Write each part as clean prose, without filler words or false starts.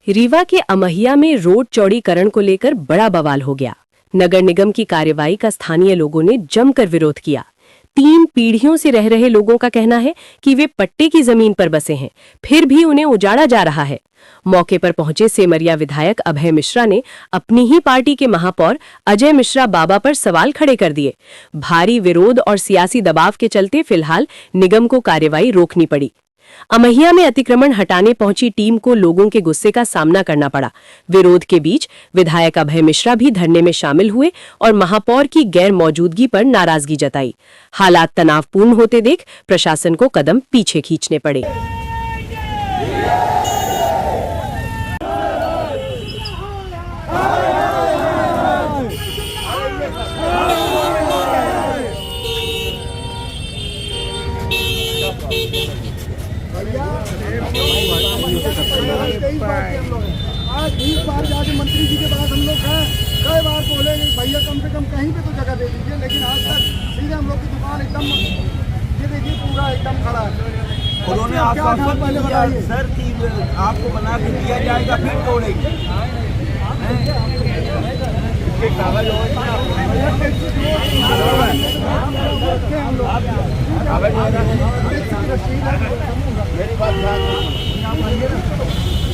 रीवा के अमहिया में रोड चौड़ीकरण को लेकर बड़ा बवाल हो गया। नगर निगम की कार्रवाई का स्थानीय लोगों ने जमकर विरोध किया। 3 पीढ़ियों से रह रहे लोगों का कहना है कि वे पट्टे की जमीन पर बसे हैं, फिर भी उन्हें उजाड़ा जा रहा है। मौके पर पहुंचे सेमरिया विधायक अभय मिश्रा ने अपनी ही पार्टी के महापौर अजय मिश्रा बाबा पर सवाल खड़े कर दिए। भारी विरोध और सियासी दबाव के चलते फिलहाल निगम को कार्रवाई रोकनी पड़ी। अमहिया में अतिक्रमण हटाने पहुंची टीम को लोगों के गुस्से का सामना करना पड़ा। विरोध के बीच विधायक अभय मिश्रा भी धरने में शामिल हुए और महापौर की गैर मौजूदगी पर नाराजगी जताई। हालात तनावपूर्ण होते देख प्रशासन को कदम पीछे खींचने पड़े। आज 20 बार जाके मंत्री जी के पास हम लोग हैं, कई बार बोले भैया कम से कम कहीं पे तो जगह दे दीजिए, लेकिन आज तक सीधे हम लोग की दुकान एकदम ये देखिए पूरा एकदम खड़ा है। उन्होंने आश्वासन पहले बताइए सर कि आपको बना के दिया जाएगा, फिर तोड़ेंगे।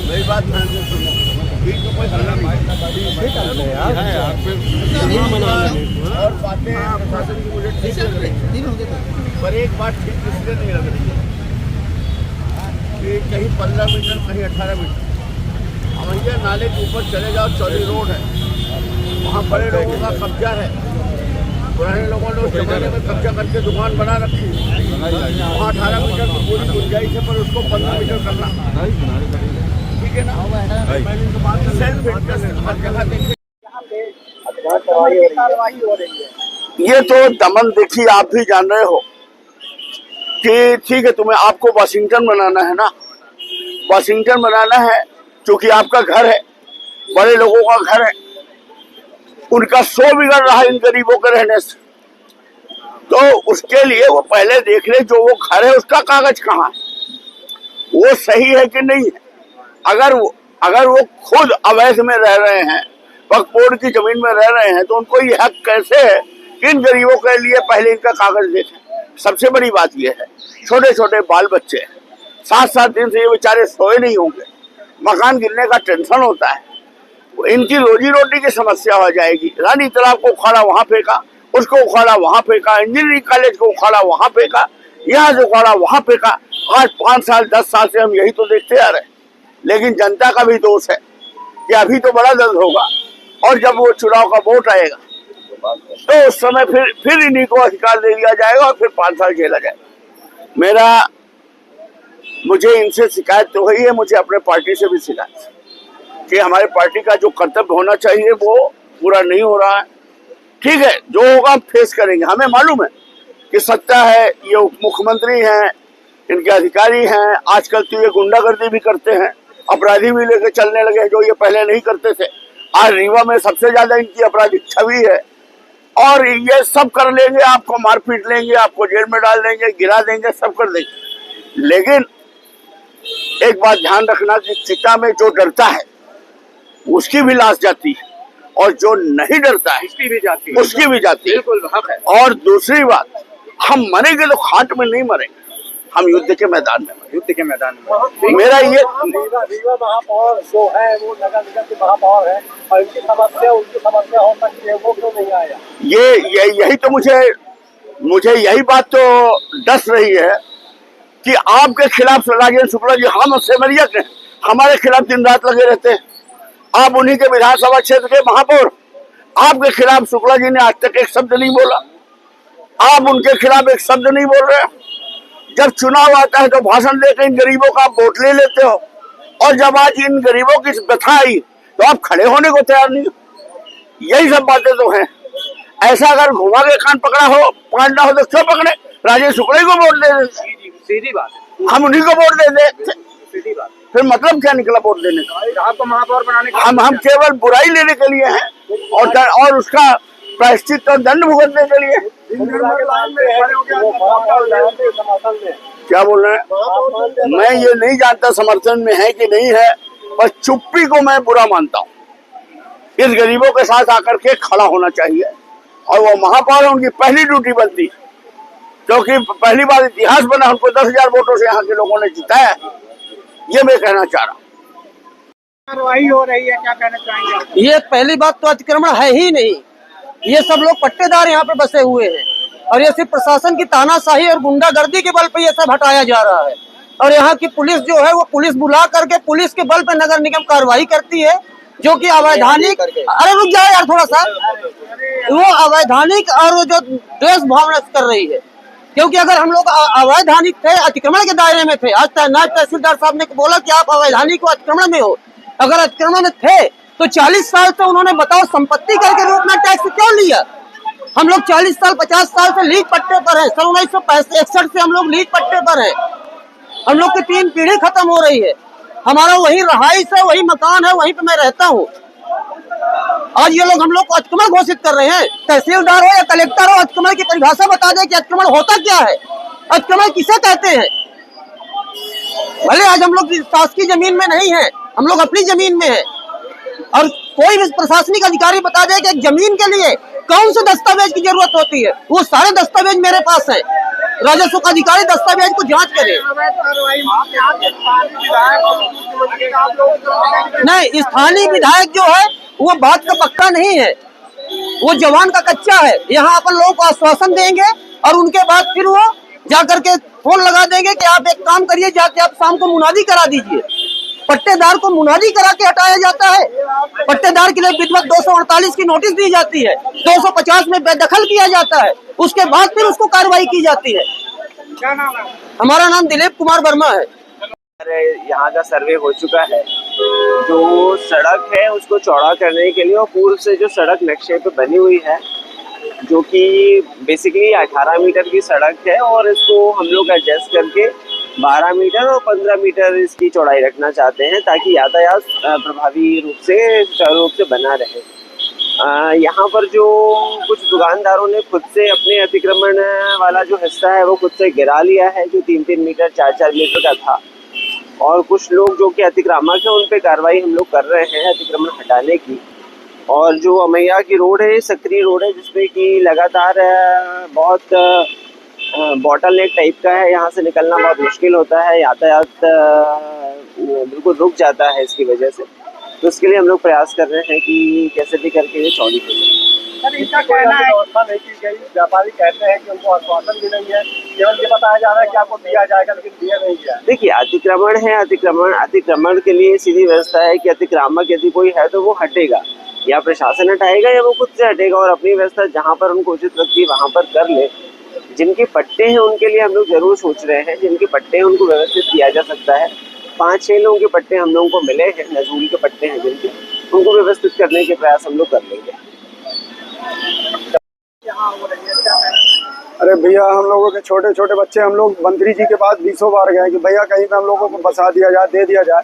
मेरी बात ध्यान से सुनो, बीच में कोई हल्ला नहीं और बातें प्रशासन की मुझे ठीक लग रही है, पर एक बात ठीक इसलिए नहीं लग रही है कि कहीं 15 मीटर कहीं 18 मीटर अमैया नाले के ऊपर चले जाओ, चौड़ी रोड है, वहाँ बड़े लोगों का कब्जा है। पुराने लोगों ने उस जमाने में कब्जा करके दुकान बना रखी, वहाँ 18 मीटर की पूरी गुंजाइश है, पर उसको 15 मीटर करना ठीक है ना। सेल्फ इंटरेस्ट हर जगह देखिए, ये तो दमन देखिए, आप भी जान रहे हो कि ठीक है, तुम्हें आपको वाशिंगटन बनाना है ना, वाशिंगटन बनाना है क्योंकि आपका घर है, बड़े लोगों का घर है, उनका 100 बिगड़ रहा है इन गरीबों के रहने से, तो उसके लिए वो पहले देख ले जो वो घर है उसका कागज कहाँ है, वो सही है कि नहीं है। अगर वो खुद अवैध में रह रहे हैं, वक्फ बोर्ड की जमीन में रह रहे हैं, तो उनको ये हक कैसे है कि इन गरीबों के लिए पहले इनका कागज देखें। सबसे बड़ी बात ये है, छोटे छोटे बाल बच्चे 7-7 दिन से ये बेचारे सोए नहीं होंगे, मकान गिरने का टेंशन होता है, इनकी रोजी रोटी की समस्या हो जाएगी। रानी तालाब को उखाड़ा वहां फेंका, उसको उखाड़ा वहां फेंका, इंजीनियरिंग कॉलेज को उखाड़ा वहां फेंका, यहाँ से उखाड़ा वहां फेंका। आज 5 साल 10 साल से हम यही तो देखते आ रहे हैं, लेकिन जनता का भी दोष है कि अभी तो बड़ा दर्द होगा, और जब वो चुनाव का वोट आएगा तो उस समय फिर इन्हीं को अधिकार दे दिया जाएगा और फिर 5 साल झेला जाएगा। मुझे इनसे शिकायत तो हुई है, मुझे अपने पार्टी से भी शिकायत कि हमारे पार्टी का जो कर्तव्य होना चाहिए वो पूरा नहीं हो रहा है। ठीक है, जो होगा हम फेस करेंगे, हमें मालूम है कि सत्ता है, ये उप मुख्यमंत्री हैं, इनके अधिकारी हैं, आजकल तो ये गुंडागर्दी भी करते हैं, अपराधी भी लेके चलने लगे जो ये पहले नहीं करते थे। आज रीवा में सबसे ज्यादा इनकी आपराधिक छवि है, और ये सब कर लेंगे, आपको मार पीट लेंगे, आपको जेल में डाल देंगे, गिरा देंगे, सब कर देंगे। लेकिन एक बात ध्यान रखना कि चिता में जो डरता है उसकी भी लाश जाती है, और जो नहीं डरता है उसकी भी जाती है। बिल्कुल हक है। और दूसरी बात, हम मरेंगे तो खाट में नहीं मरेंगे, हम युद्ध के मैदान में मेरा ये रीवा महापौर जो है वो नगर निगम के महापौर है, और उनकी समस्या हो सकती है, वो क्यों नहीं आया? यही तो मुझे यही बात तो डस रही है कि आपके खिलाफ राजेंद्र शुक्ला जी, हम सेमरिया के, हमारे खिलाफ दिन रात लगे रहते हैं। आप उन्हीं के विधानसभा क्षेत्र के महापौर, आपके खिलाफ शुक्ला जी ने आज तक एक शब्द नहीं बोला, आप उनके खिलाफ एक शब्द नहीं बोल रहे। जब चुनाव आता है तो भाषण देकर इन गरीबों का आप वोट ले लेते हो, और जब आज इन गरीबों की व्यथा आई तो आप खड़े होने को तैयार नहीं हो। यही सब बातें तो हैं। ऐसा अगर घुमा के कान पकड़ना हो तो क्यों पकड़े, राजेश शुक्ला को वोट दे देते, सीधी बात, हम उन्हीं को वोट दे देते, सीधी बात। फिर मतलब क्या निकला वोट देने का? आपको महापौर बनाने का हम केवल बुराई लेने के लिए हैं, और उसका प्रायश्चित और दंड भुगतने के लिए। क्या बोल रहे हैं? मैं ये नहीं जानता समर्थन में है कि नहीं है, बस चुप्पी को मैं बुरा मानता हूँ। इस गरीबों के साथ आकर के खड़ा होना चाहिए और वो महापौर उनकी पहली ड्यूटी बनती है, क्योंकि पहली बार इतिहास बना, उनको 10,000 वोटों से यहाँ के लोगों ने जिताया। ये मैं कहना चाह रहा हूँ। कार्रवाई हो रही है, क्या कहना चाहेंगे? ये पहली बात तो अतिक्रमण है ही नहीं। ये सब लोग पट्टेदार यहाँ पे बसे हुए हैं और ये सिर्फ प्रशासन की तानाशाही और गुंडागर्दी के बल पे ये सब हटाया जा रहा है। और यहाँ की पुलिस जो है वो पुलिस बुला करके पुलिस के बल पे नगर निगम कार्रवाई करती है, जो कि अवैधानिक, अरे रुक जाओ यार थोड़ा सा, वो अवैधानिक और वो जो देश भावना कर रही है। क्योंकि अगर हम लोग अवैधानिक थे, अतिक्रमण के दायरे में थे, आज नायब तहसीलदार साहब ने बोला कि आप अवैधानिक को अतिक्रमण में हो, अगर अतिक्रमण में थे तो 40 साल से उन्होंने बताओ संपत्ति कर के रूप में टैक्स क्यों लिया? हम लोग 40 साल 50 साल से लीज पट्टे पर है, सन 1961 से हम लोग लीज पट्टे पर है। हम लोग की 3 पीढ़ी खत्म हो रही है, हमारा वही रहाइश है, वही मकान है, वहीं पे मैं रहता हूँ। आज ये लोग हम लोग को अतिक्रमण घोषित कर रहे हैं। तहसीलदार हो या कलेक्टर हो, अतिक्रमण की परिभाषा बता दे कि अतिक्रमण होता क्या है, अतिक्रमण किसे कहते हैं। भले आज हम लोग शासकीय जमीन में नहीं है, हम लोग अपनी जमीन में है, और कोई भी प्रशासनिक अधिकारी बता दे कि एक जमीन के लिए कौन से दस्तावेज की जरूरत होती है, वो सारे दस्तावेज मेरे पास है। राजस्व का अधिकारी दस्तावेज को जांच करे। नहीं, स्थानीय विधायक जो है वो बात का पक्का नहीं है, वो जवान का कच्चा है। यहाँ अपन लोगों को आश्वासन देंगे और उनके बाद फिर वो जाकर के फोन लगा देंगे कि आप एक काम करिए, जाके आप शाम को मुनादी करा दीजिए। पट्टेदार को मुनादी करा के हटाया जाता है। पट्टेदार के लिए विधिवत 248 की नोटिस दी जाती है, 250 में बेदखल किया जाता है, उसके बाद फिर उसको कार्रवाई की जाती है। क्या नाम है? हमारा नाम दिलीप कुमार वर्मा है। यहाँ का सर्वे हो चुका है। जो सड़क है उसको चौड़ा करने के लिए और पूर्व से जो सड़क नक्शे पे बनी हुई है, जो कि बेसिकली 18 मीटर की सड़क है, और इसको हम लोग एडजस्ट करके 12 मीटर और 15 मीटर इसकी चौड़ाई रखना चाहते हैं, ताकि यातायात प्रभावी रूप से सुचारू रूप से बना रहे। यहाँ पर जो कुछ दुकानदारों ने खुद से अपने अतिक्रमण वाला जो हिस्सा है वो खुद से गिरा लिया है, जो 3-3 मीटर 4-4 मीटर का था, और कुछ लोग जो कि अतिक्रामक है उन पे कार्रवाई हम लोग कर रहे हैं अतिक्रमण हटाने की। और जो अमैया की रोड है, सक्रिय रोड है, जिसपे कि लगातार बहुत बॉटल नेक टाइप का है, यहाँ से निकलना बहुत मुश्किल होता है, यातायात बिल्कुल रुक जाता है इसकी वजह से। तो इसके लिए हम लोग प्रयास कर रहे हैं कि कैसे भी करके ये चौड़ी हो जाए। सर, इनका कहना है व्यवस्था नहीं की गई, व्यापारी कहते हैं कि उनको आश्वासन भी नहीं है, केवल ये बताया जा रहा है कि आपको दिया जाएगा, लेकिन दिया नहीं गया। देखिए, अतिक्रमण है, अतिक्रमण के लिए सीधी व्यवस्था है कि अतिक्रामक यदि कोई है तो वो हटेगा, या प्रशासन हटाएगा या वो खुद से हटेगा, और अपनी व्यवस्था जहाँ पर उनको उचित लगती है वहाँ पर कर ले। जिनके पट्टे हैं उनके लिए हम लोग जरूर सोच रहे हैं, जिनके पट्टे हैं उनको व्यवस्थित किया जा सकता है। 5-6 लोगों के पट्टे हम लोगों को मिले हैं, नजूल के पट्टे हैं जिनके, उनको व्यवस्थित करने के प्रयास हम लोग कर लेंगे। अरे भैया, हम लोगों के छोटे छोटे बच्चे, हम लोग मंत्री जी के पास 20 बार गए कि भैया कहीं पे हम लोगों को बसा दिया जाए, दे दिया जाए,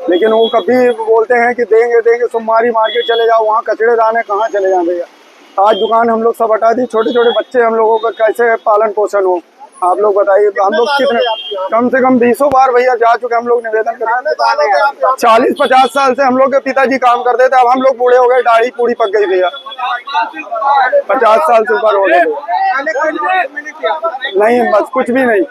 लेकिन वो कभी बोलते हैं कि देंगे देंगे, सोमवारी मार्केट चले जाओ, वहाँ कचड़े दाने कहाँ चले जाए भैया। आज दुकान हम लोग सब हटा दी, छोटे छोटे बच्चे हम लोगों का कैसे पालन पोषण हो, आप लोग बताइए। हम लोग कितने, कम से कम 20 बार भैया जा चुके, हम लोग निवेदन करते। 40-50 साल से हम लोग के पिताजी काम करते थे, अब हम लोग बूढ़े हो गए, दाढ़ी पूरी पक गई भैया, 50 साल से ऊपर हो गए। नहीं, बस कुछ भी नहीं।